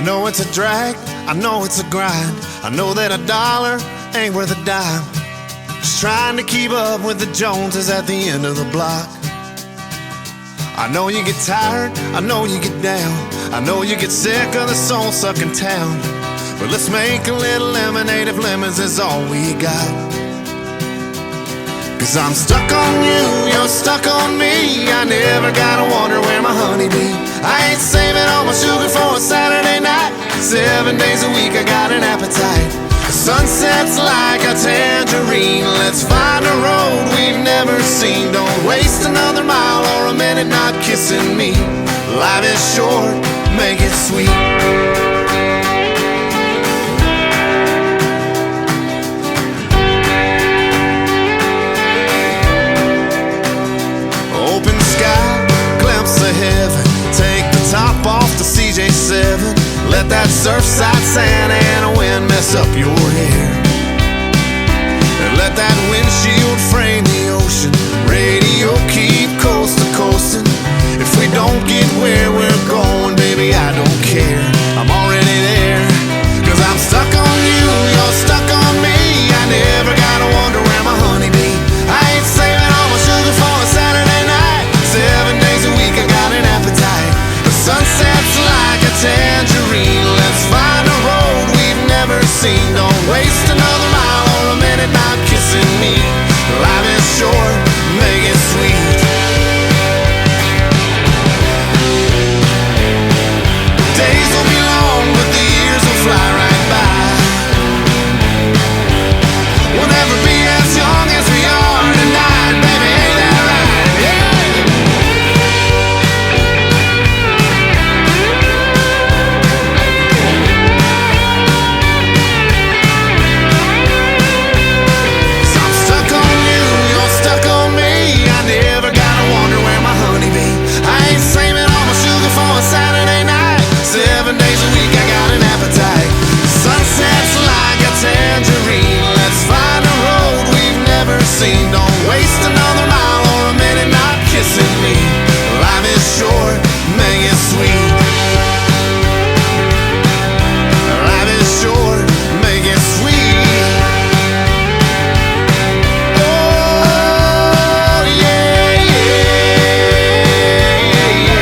I know it's a drag, I know it's a grind. I know that a dollar ain't worth a dime. Just trying to keep up with the Joneses at the end of the block. I know you get tired, I know you get down. I know you get sick of the soul-sucking town. But let's make a little lemonade if lemons is all we got. Cause I'm stuck on you, you're stuck on me. I never gotta wonder where my honey be. I ain't saving all my sugar for a Saturday night. 7 days a week I got an appetite. The sunset's like a tangerine. Let's find a road we've never seen. Don't waste another mile or a minute not kissing me. Life is short, make it sweet. Open sky, glimpse of heaven. Take the top off the CJ7. Let that surfside Santa Ana wind mess up your hair. And let that windshield frame the ocean. Radio keep coast to coasting. If we don't get where we're going, baby, I don't care. I'm already there. Cause I'm stuck on you, you're stuck on me. I never gotta wonder where my honey be. I ain't saving all my sugar for a Saturday night. 7 days a week I got an appetite. The sunset's like a tangerine. Let's find a road we've never seen. Don't waste another mile or a minute not kissing me. Life is short, make it sweet. Days will be long, but the years will fly right by. We'll never be as young as we are tonight, baby, ain't that right? Yeah. I'm stuck on you, you're stuck on me. I never gotta wonder where my honey be. I ain't saving all my sugar for a Saturday night. 7 days a week I got an appetite. Sunset's like a tangerine. Let's find a road we've never seen. Don't waste another mile or a minute not kissing me. Life is short, make it sweet. Life is short, make it sweet. Oh yeah, yeah, yeah.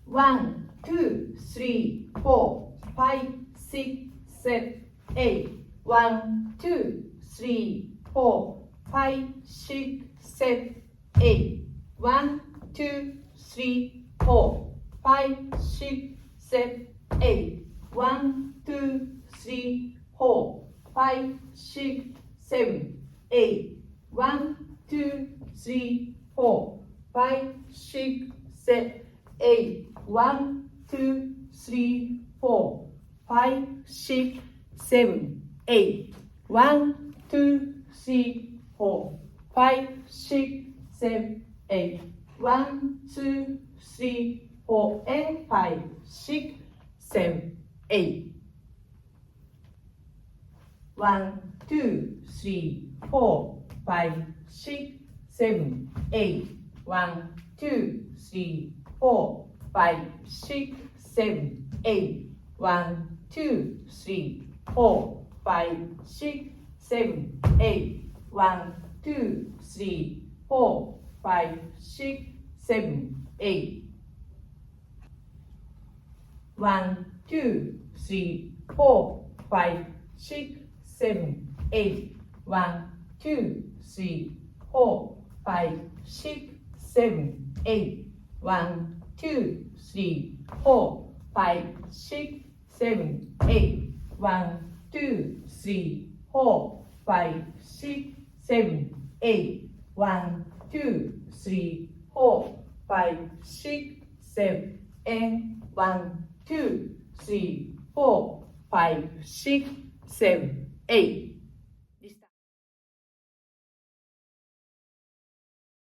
One, two, three, four, five, six, seven, eight. 1, 2, 3, 4, 5, 6, 7, 8. 1, 2, 3, 4, 5, 6, 7, 8. 1, 2, 3, 4, 5, 6, 7, 8. 1, 2, 3, 4, 5, 6, 7, 8. 1, 2, 3, 4, 5, 6, 7, 8. 1, 2, 3, 4, 5, 6, 7, 8. 1, 2, 3, 4, and 5, 6, 7, 8. 1, 2, 3, 4, 5, 6, 7, 8. 1, 2, 3, 4, 5, 6, 7, 8. 1, 2, 3, 4, 5, 6, 7, 8. 1, 2, 3, 4, 5, 6, 7, 8. 1, 2, 3, 4, 5, 6, 7, 8. 1, 2, 3, 4, 5, 6, 7, 8. 1, 2, 3, 4, 5, 6, 7, 8. 1, 2, 3, 4, 5, 6, 7, 8. 1, 2, 3, 4, 5, 6, 7, and 1, 2, 3, 4, 5, 6, 7, 8.